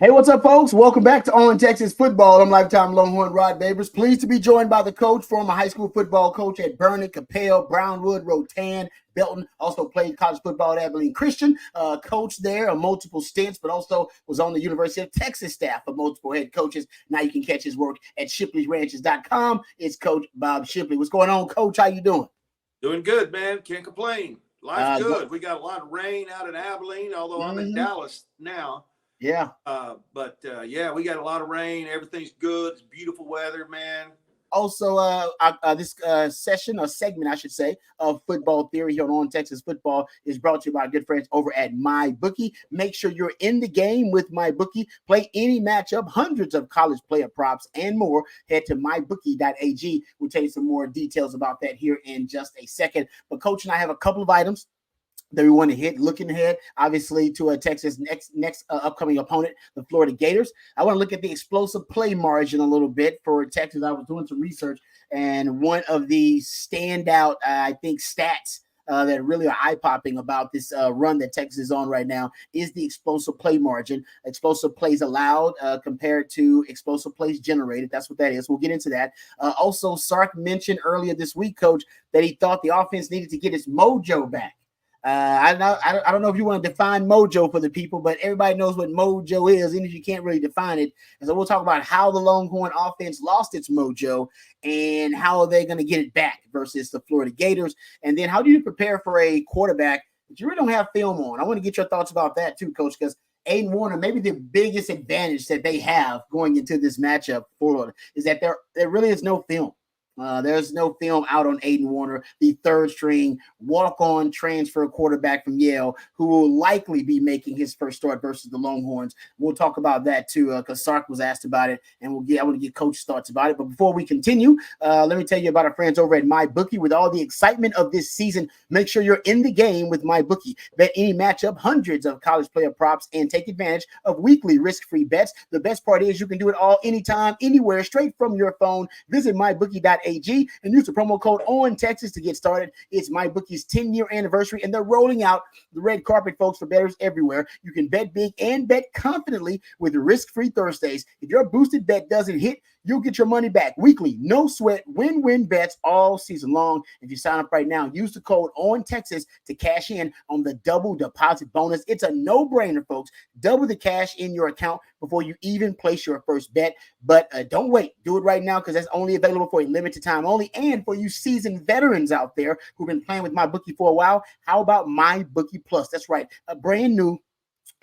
Hey, what's up, folks? Welcome back to On Texas Football. I'm lifetime Longhorn Rod Babers. Pleased to be joined by the coach, former high school football coach at Burnet, Capel, Brownwood, Rotan, Belton. Also played college football at Abilene Christian. Coach there on multiple stints, but also was on the University of Texas staff of multiple head coaches. Now you can catch his work at ShipleyRanches.com. It's Coach Bob Shipley. What's going on, Coach? How you doing? Doing good, man. Can't complain. Life's good. We got a lot of rain out in Abilene, although I'm in Dallas now. Yeah. Yeah, we got a lot of rain. Everything's good. It's beautiful weather, man. Also, this session or segment, I should say, of football theory here on Texas Football is brought to you by our good friends over at MyBookie. Make sure you're in the game with MyBookie. Play any matchup, hundreds of college player props and more. Head to mybookie.ag. We'll tell you some more details about that here in just a second. But Coach and I have a couple of items that we want to hit, looking ahead, obviously, to Texas' next upcoming opponent, the Florida Gators. I want to look at the explosive play margin a little bit for Texas. I was doing some research, and one of the standout, I think, stats that really are eye-popping about this run that Texas is on right now is the explosive play margin. Explosive plays allowed compared to explosive plays generated. That's what that is. We'll get into that. Also, Sark mentioned earlier this week, Coach, that he thought the offense needed to get its mojo back. I don't know if you want to define mojo for the people, but everybody knows what mojo is, even if you can't really define it. And so we'll talk about how the Longhorn offense lost its mojo and how are they going to get it back versus the Florida Gators. And then how do you prepare for a quarterback that you really don't have film on? I want to get your thoughts about that too, Coach, because Aiden Warner, maybe the biggest advantage that they have going into this matchup for Florida is that there really is no film. There's no film out on Aiden Warner, the third string walk-on transfer quarterback from Yale, who will likely be making his first start versus the Longhorns. We'll talk about that too, because Sark was asked about it, and I want to get Coach's thoughts about it. But before we continue, let me tell you about our friends over at MyBookie. With all the excitement of this season, make sure you're in the game with MyBookie. Bet any matchup, hundreds of college player props, and take advantage of weekly risk-free bets. The best part is you can do it all anytime, anywhere, straight from your phone. Visit mybookie.ag and use the promo code ONTexas to get started. It's MyBookie's 10-year anniversary, and they're rolling out the red carpet, folks, for bettors everywhere. You can bet big and bet confidently with risk-free Thursdays. If your boosted bet doesn't hit, you'll get your money back weekly. No sweat, win-win bets all season long. If you sign up right now, use the code ONTexas to cash in on the double deposit bonus. It's a no-brainer, folks. Double the cash in your account before you even place your first bet. But don't wait. Do it right now because that's only available for a limited time only. And for you seasoned veterans out there who've been playing with MyBookie for a while, how about MyBookie Plus? That's right, a brand new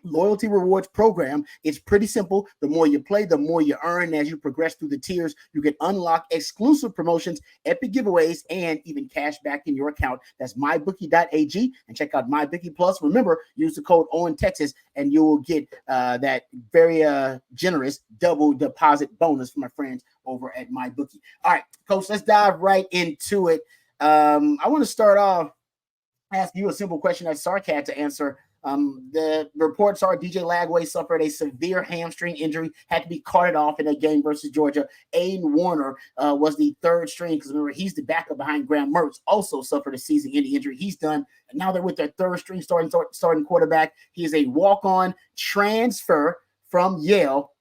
loyalty rewards program. It's pretty simple. The more you play, the more you earn. As you progress through the tiers, you can unlock exclusive promotions, epic giveaways, and even cash back in your account. That's mybookie.ag, and check out MyBookie Plus. Remember, use the code ONTexas and you will get that very generous double deposit bonus from my friends over at MyBookie. All right, Coach, let's dive right into it. I want to start off asking you a simple question that Sark had to answer. The reports are DJ Lagway suffered a severe hamstring injury, had to be carted off in a game versus Georgia. Aiden Warner was the third string because remember, he's the backup behind Graham Mertz, also suffered a season-ending injury. He's done. And now they're with their third string starting quarterback. He is a walk-on transfer from Yale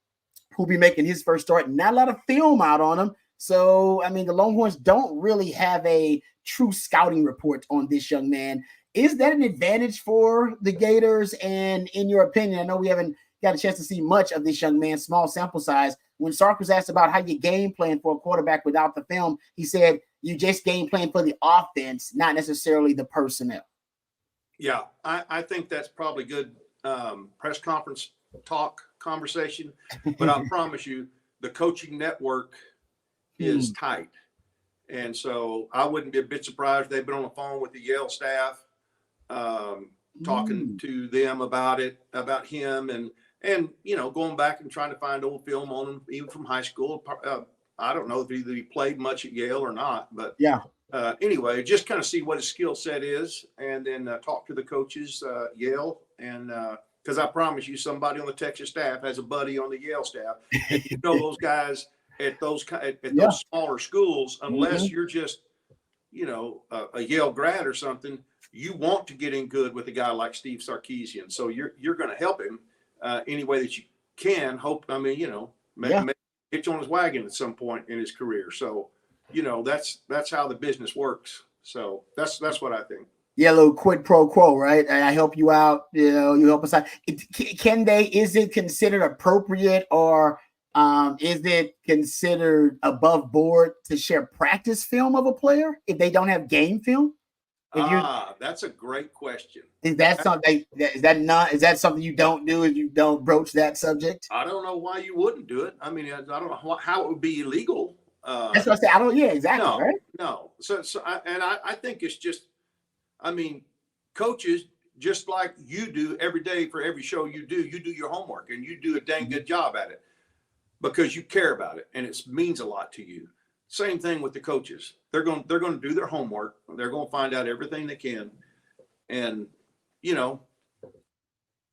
who'll be making his first start. Not a lot of film out on him. So, I mean, the Longhorns don't really have a true scouting report on this young man. Is that an advantage for the Gators? And in your opinion, I know we haven't got a chance to see much of this young man, small sample size. When Sark was asked about how you game plan for a quarterback without the film, he said you just game plan for the offense, not necessarily the personnel. Yeah, I think that's probably good press conference conversation. But I promise you, the coaching network is tight. And so I wouldn't be a bit surprised if they've been on the phone with the Yale staff, talking to them about him and going back and trying to find old film on him, even from high school. I don't know if he played much at Yale or not, but yeah. Anyway, just kind of see what his skill set is, and then talk to the coaches, Yale, and because I promise you, somebody on the Texas staff has a buddy on the Yale staff. And those guys at those those smaller schools, unless you're just a Yale grad or something, you want to get in good with a guy like Steve Sarkisian. So you're going to help him any way that can hope. I mean, maybe hitch on his wagon at some point in his career. So, that's how the business works. So that's what I think. Yeah, a little quid pro quo, right? I help you out, you help us out. Is it considered appropriate, or is it considered above board to share practice film of a player if they don't have game film? That's a great question. Is that something is that something you don't do if you don't broach that subject? I don't know why you wouldn't do it. I mean, I don't know how it would be illegal. That's what I say. I don't. Yeah, exactly. No, right? no. I think it's just. I mean, coaches, just like you do every day for every show you do your homework, and you do a dang good job at it because you care about it and it means a lot to you. Same thing with the coaches. They're going to do their homework. They're going to find out everything they can, and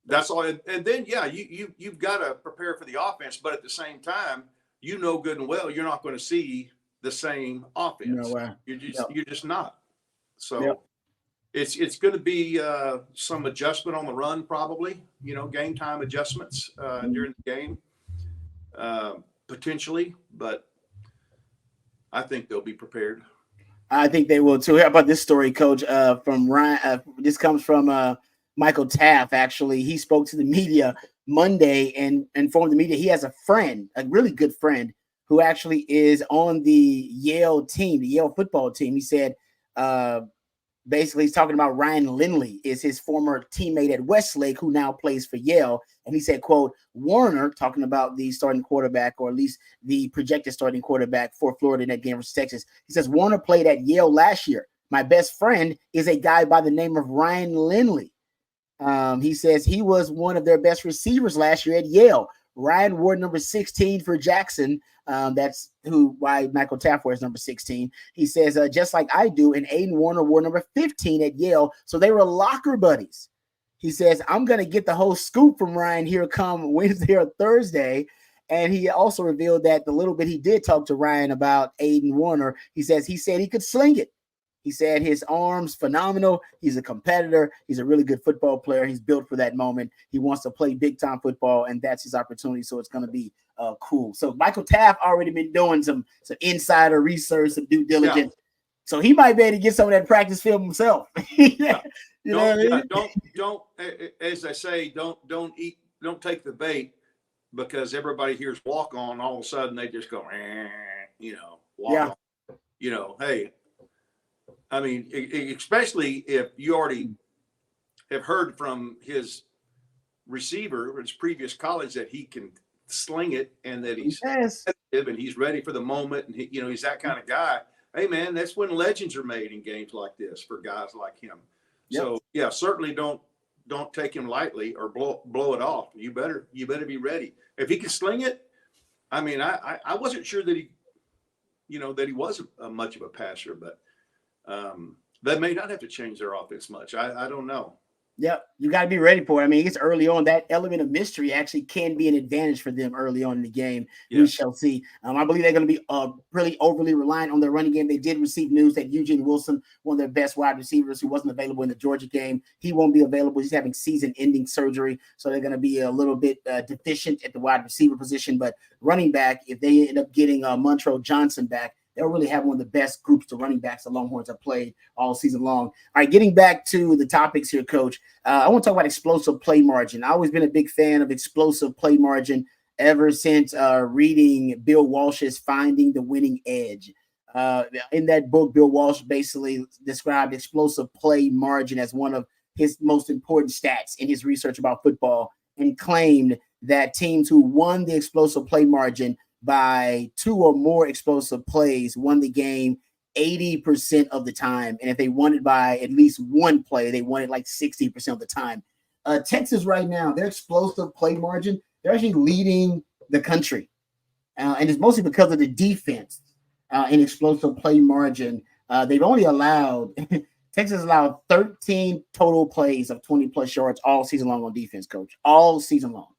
that's all. And then you've got to prepare for the offense, but at the same time, good and well you're not going to see the same offense. No way. You're just not. So. Yep. It's going to be some adjustment on the run, probably, game time adjustments during the game, potentially, but I think they'll be prepared. I think they will too. How about this story, Coach? From Ryan, this comes from Michael Taft. Actually, he spoke to the media Monday and informed the media he has a friend, a really good friend, who actually is on the Yale team, the Yale football team. He said, basically, he's talking about Ryan Lindley, is his former teammate at Westlake, who now plays for Yale. And he said, quote, Warner, talking about the starting quarterback, or at least the projected starting quarterback for Florida in that game versus Texas. He says, Warner played at Yale last year. My best friend is a guy by the name of Ryan Lindley. He says he was one of their best receivers last year at Yale. Ryan wore number 16 for Jackson. That's why Michael Taft wears number 16. He says, just like I do, and Aiden Warner wore number 15 at Yale. So they were locker buddies. He says, I'm going to get the whole scoop from Ryan here come Wednesday or Thursday. And he also revealed that the little bit he did talk to Ryan about Aiden Warner, he said he could sling it. He said his arm's phenomenal. He's a competitor. He's a really good football player. He's built for that moment. He wants to play big time football, and that's his opportunity. So it's going to be cool. So Michael Taft already been doing some insider research, some due diligence. Yeah. So he might be able to get some of that practice film himself. Don't, as I say, don't take the bait, because everybody hears walk on. All of a sudden they just go, walk on. Hey. I mean, especially if you already have heard from his receiver, his previous college, that he can sling it and that he's competitive and he's ready for the moment, and he's that kind of guy. Hey, man, that's when legends are made in games like this for guys like him. Yep. So yeah, certainly don't take him lightly or blow it off. You better be ready. If he can sling it, I mean, I wasn't sure that he was much of a passer, but. They may not have to change their offense much. I don't know. Yep, you got to be ready for it. I mean, it's early on. That element of mystery actually can be an advantage for them early on in the game. Yes. We shall see. I believe they're going to be really overly reliant on their running game. They did receive news that Eugene Wilson, one of their best wide receivers, who wasn't available in the Georgia game, he won't be available. He's having season-ending surgery, so they're going to be a little bit deficient at the wide receiver position. But running back, if they end up getting Montrell Johnson back, they'll really have one of the best groups of running backs the Longhorns have played all season long. All right, getting back to the topics here, Coach. I want to talk about explosive play margin. I've always been a big fan of explosive play margin ever since reading Bill Walsh's Finding the Winning Edge. In that book, Bill Walsh basically described explosive play margin as one of his most important stats in his research about football, and claimed that teams who won the explosive play margin by 2 or more explosive plays won the game 80% of the time. And if they won it by at least one play, they won it like 60% of the time. Texas right now, their explosive play margin, they're actually leading the country. And it's mostly because of the defense in explosive play margin. They've only allowed, Texas allowed 13 total plays of 20-plus yards all season long on defense, Coach, all season long.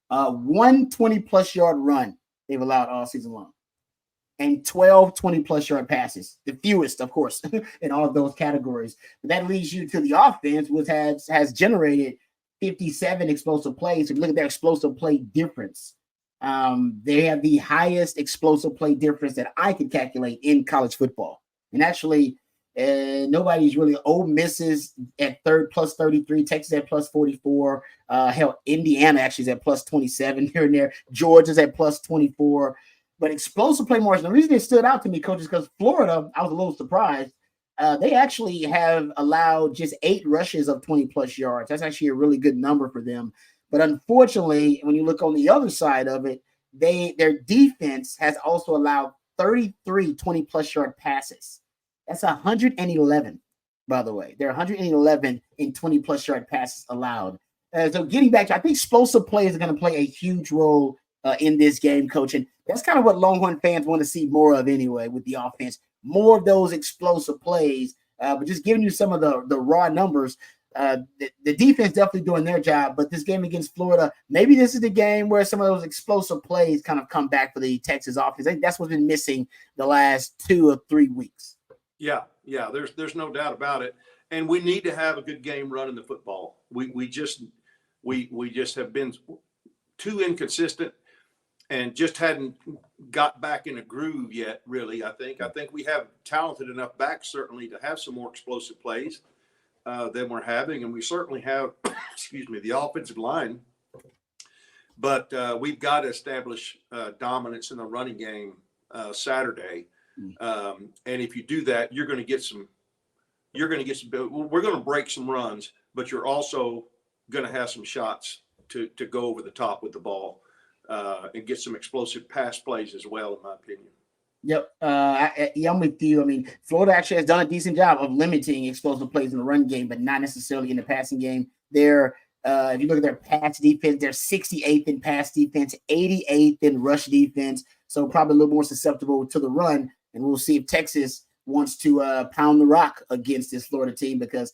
1 20-plus yard run they've allowed all season long, and 12 20-plus yard passes, the fewest, of course, in all of those categories. But that leads you to the offense, which has generated 57 explosive plays. If you look at their explosive play difference, they have the highest explosive play difference that I could calculate in college football. And actually, nobody's really. Ole Miss is at third plus 33, Texas at plus 44. Hell, Indiana actually is at plus 27 here and there. Georgia's at plus 24. But explosive play margin, the reason they stood out to me, coach, is because Florida, I was a little surprised. They actually have allowed just 8 rushes of 20 plus yards. That's actually a really good number for them. But unfortunately, when you look on the other side of it, their defense has also allowed 33 20 plus yard passes. That's 111, by the way. They're 111 in 20 plus yard passes allowed. So getting back to, I think explosive plays are going to play a huge role in this game, coach. And that's kind of what Longhorn fans want to see more of anyway with the offense. More of those explosive plays. But just giving you some of the raw numbers, the defense definitely doing their job. But this game against Florida, maybe this is the game where some of those explosive plays kind of come back for the Texas offense. I think that's what's been missing the last 2 or 3 weeks. Yeah. There's no doubt about it. And we need to have a good game running the football. We just have been too inconsistent and just hadn't got back in a groove yet, really. I think we have talented enough backs certainly to have some more explosive plays than we're having. And we certainly have, the offensive line. But we've got to establish dominance in the running game Saturday. And if you do that, we're going to break some runs, but you're also going to have some shots to go over the top with the ball and get some explosive pass plays as well, in my opinion. Yep. I'm with you. I mean, Florida actually has done a decent job of limiting explosive plays in the run game, but not necessarily in the passing game. They're, if you look at their pass defense, they're 68th in pass defense, 88th in rush defense. So probably a little more susceptible to the run. And we'll see if Texas wants to pound the rock against this Florida team, because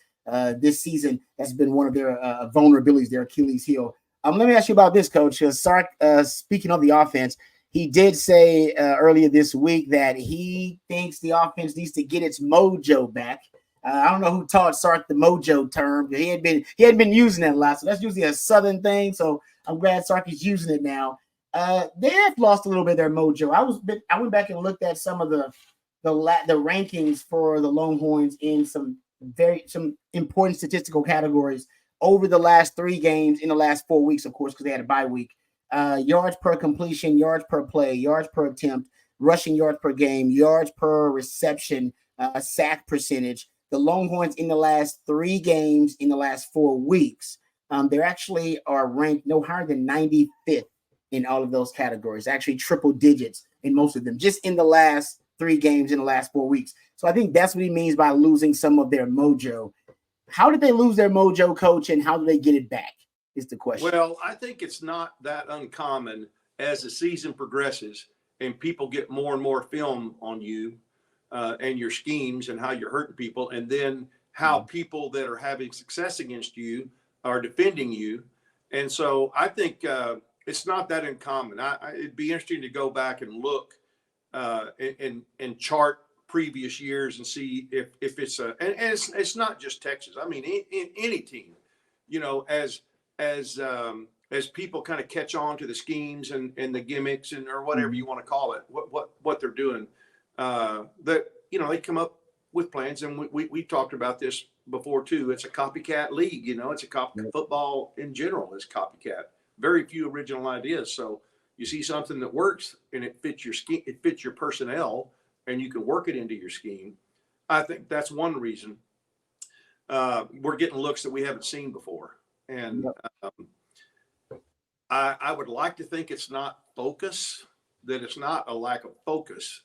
this season has been one of their vulnerabilities, their Achilles heel. Let me ask you about this, Coach. Sark, speaking of the offense, he did say earlier this week that he thinks the offense needs to get its mojo back. I don't know who taught Sark the mojo term, but he hadn't been using that a lot. So that's usually a Southern thing. So I'm glad Sark is using it now. They have lost a little bit of their mojo. I went back and looked at some of the rankings for the Longhorns in some important statistical categories over the last 3 games in the last 4 weeks, of course, because they had a bye week. Yards per completion, yards per play, yards per attempt, rushing yards per game, yards per reception, sack percentage. The Longhorns in the last 3 games in the last 4 weeks, they actually are ranked no higher than 95th in all of those categories, actually triple digits in most of them, just in the last 3 games in the last 4 weeks. So I think that's what he means by losing some of their mojo. How did they lose their mojo, Coach, and how do they get it back is the question. Well, I think it's not that uncommon as the season progresses and people get more and more film on you and your schemes and how you're hurting people, and then how people that are having success against you are defending you. And so I think it's not that uncommon. It'd be interesting to go back and look and chart previous years and see if it's and it's not just Texas. I mean, in any team, as people kind of catch on to the schemes and the gimmicks or whatever you want to call it, what they're doing, that they come up with plans. And we talked about this before too. It's a copycat league. It's a football in general is copycat. Very few original ideas. So you see something that works and it fits your scheme, it fits your personnel, and you can work it into your scheme. I think that's one reason we're getting looks that we haven't seen before. And I would like to think it's not focus, that it's not a lack of focus.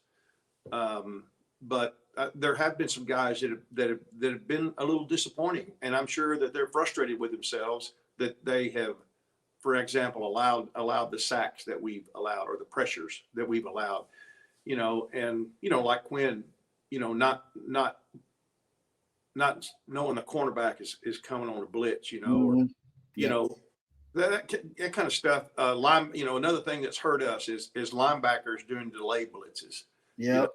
But there have been some guys that have been a little disappointing, and I'm sure that they're frustrated with themselves that they have, for example, allowed the sacks that we've allowed or the pressures that we've allowed. Like Quinn, not knowing the cornerback is coming on a blitz, that kind of stuff. Another thing that's hurt us is linebackers doing delay blitzes. Yeah.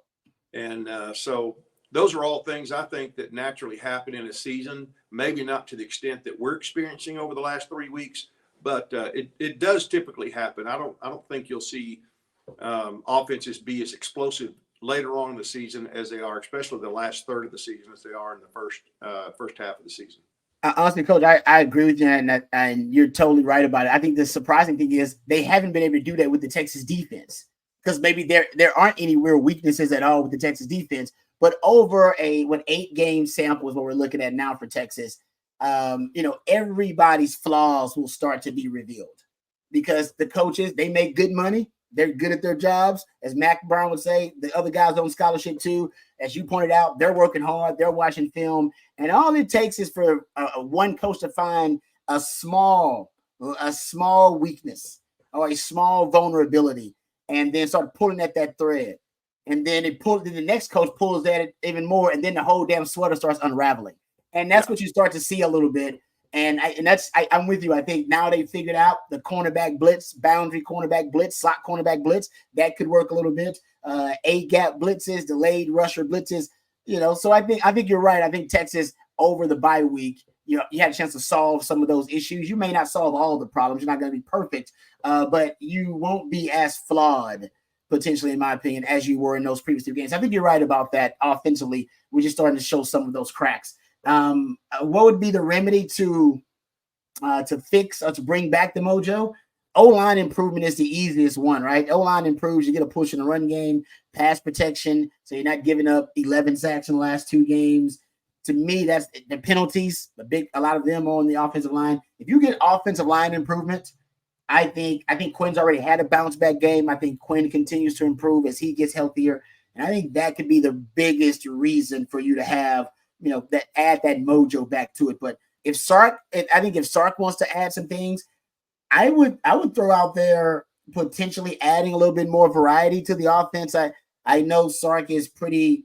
And so those are all things I think that naturally happen in a season, maybe not to the extent that we're experiencing over the last 3 weeks, but it does typically happen. I don't think you'll see offenses be as explosive later on in the season as they are, especially the last third of the season, as they are in the first half of the season. Honestly, Coach, I agree with you, and you're totally right about it. I think the surprising thing is they haven't been able to do that with the Texas defense, because maybe there aren't any real weaknesses at all with the Texas defense. But over a 8-game sample is what we're looking at now for Texas, everybody's flaws will start to be revealed, because the coaches, they make good money. They're good at their jobs. As Mac Brown would say, the other guys on scholarship too. As you pointed out, they're working hard. They're watching film. And all it takes is for one coach to find a small weakness or a small vulnerability, and then start pulling at that thread. And then the next coach pulls at it even more, and then the whole damn sweater starts unraveling. And that's what you start to see a little bit. And I'm with you. I think now they figured out the cornerback blitz, boundary cornerback blitz, slot cornerback blitz. That could work a little bit. A-gap blitzes, delayed rusher blitzes. So I think you're right. I think Texas, over the bye week, you had a chance to solve some of those issues. You may not solve all the problems. You're not going to be perfect, but you won't be as flawed, potentially, in my opinion, as you were in those previous 2 games. I think you're right about that. Offensively, we're just starting to show some of those cracks. What would be the remedy to fix or to bring back the mojo? O-line improvement is the easiest one, right? O-line improves, you get a push in the run game, pass protection, so you're not giving up 11 sacks in the last 2 games. To me, that's the penalties, a lot of them on the offensive line. If you get offensive line improvement, I think Quinn's already had a bounce back game. I think Quinn continues to improve as he gets healthier, and I think that could be the biggest reason for you to have, that add that mojo back to it. But if Sark wants to add some things, I would throw out there potentially adding a little bit more variety to the offense. I know Sark is pretty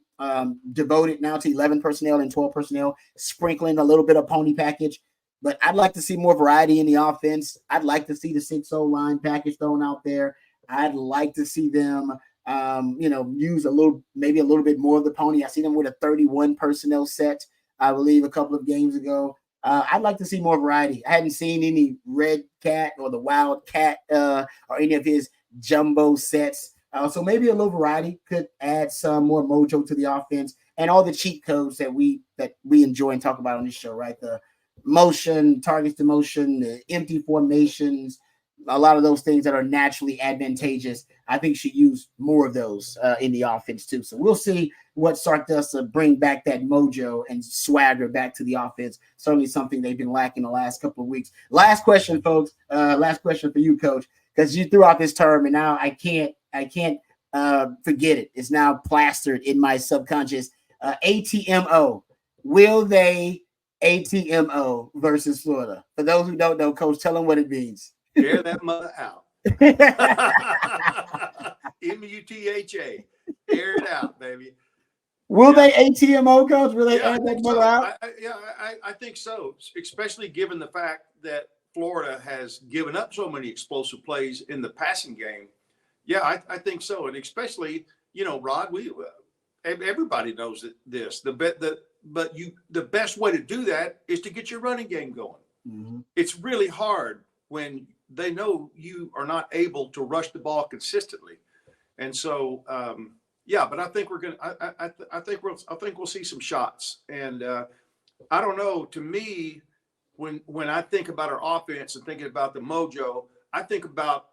devoted now to 11 personnel and 12 personnel, sprinkling a little bit of pony package. But I'd like to see more variety in the offense. I'd like to see the 6-0 line package thrown out there. I'd like to see them use maybe a little bit more of the pony. I see them with a 31 personnel set, I believe, a couple of games ago. I'd like to see more variety. I hadn't seen any Red Cat or the Wild Cat or any of his jumbo sets. So maybe a little variety could add some more mojo to the offense, and all the cheat codes that we enjoy and talk about on this show, right? The motion, targets to motion, the empty formations, a lot of those things that are naturally advantageous. I think should use more of those in the offense too. So we'll see what Sark does to bring back that mojo and swagger back to the offense. Certainly something they've been lacking the last couple of weeks. Last question, folks. Last question for you, Coach, because you threw out this term, and now I can't forget it. It's now plastered in my subconscious. ATMO. Will they ATMO versus Florida? For those who don't know, Coach, tell them what it means. Air that mother out. MUTHA. Air it out, baby. Will they ATMO, Coach? Will they air that mother out? I think so, especially given the fact that Florida has given up so many explosive plays in the passing game. Yeah, I think so. And especially, Rod, everybody knows this. The best way to do that is to get your running game going. Mm-hmm. It's really hard when they know you are not able to rush the ball consistently. And so, but I think I think we'll see some shots. And I don't know, to me, when I think about our offense and thinking about the mojo, I think about,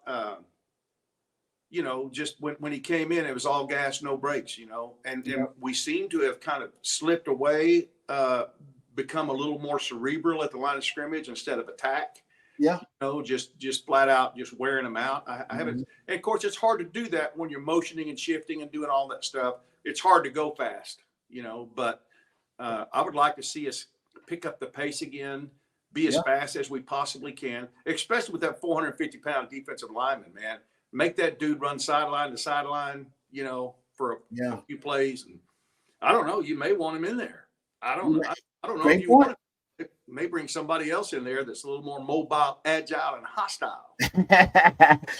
just when he came in, it was all gas, no brakes, and we seem to have kind of slipped away, become a little more cerebral at the line of scrimmage instead of attack. Yeah. Just flat out, just wearing them out. I haven't, and of course, it's hard to do that when you're motioning and shifting and doing all that stuff. It's hard to go fast, but I would like to see us pick up the pace again, be as fast as we possibly can, especially with that 450-pound defensive lineman, man. Make that dude run sideline to sideline, for a few plays. And I don't know, you may want him in there. I don't know. I don't know if you want him. It may bring somebody else in there that's a little more mobile, agile, and hostile.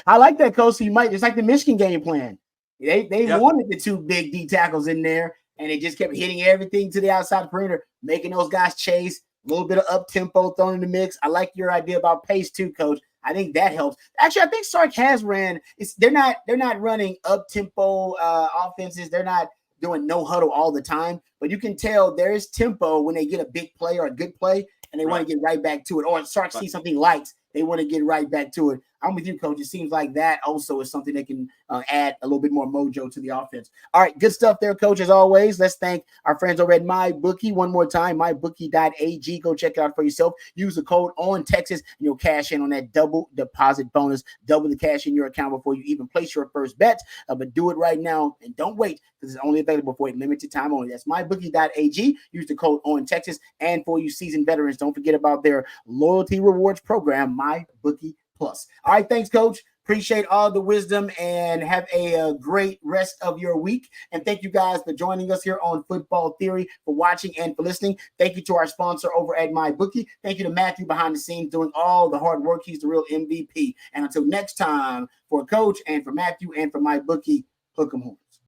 I like that, Coach. So you might, it's like the Michigan game plan. They wanted the 2 big D tackles in there. and they just kept hitting everything to the outside perimeter, making those guys chase. A little bit of up tempo thrown in the mix. I like your idea about pace too, Coach. I think that helps. Actually, I think Sark has ran. They're not running up tempo offenses. They're not doing no huddle all the time, but you can tell there is tempo when they get a big play or a good play, and they want to get right back to it. Or Sark sees something light, they want to get right back to it. I'm with you, Coach. It seems like that also is something that can add a little bit more mojo to the offense. All right, good stuff there, Coach, as always. Let's thank our friends over at MyBookie one more time, mybookie.ag. Go check it out for yourself. Use the code ONTexas, and you'll cash in on that double deposit bonus, double the cash in your account before you even place your first bet. But do it right now, and don't wait, because it's only available for a limited time only. That's mybookie.ag. Use the code ONTexas. And for you seasoned veterans, don't forget about their loyalty rewards program, MyBookie Plus. All right, thanks, Coach. Appreciate all the wisdom, and have a great rest of your week. And thank you guys for joining us here on Football Theory, for watching and for listening. Thank you to our sponsor over at MyBookie. Thank you to Matthew behind the scenes doing all the hard work. He's the real MVP. And until next time, for Coach and for Matthew and for MyBookie, hook 'em home.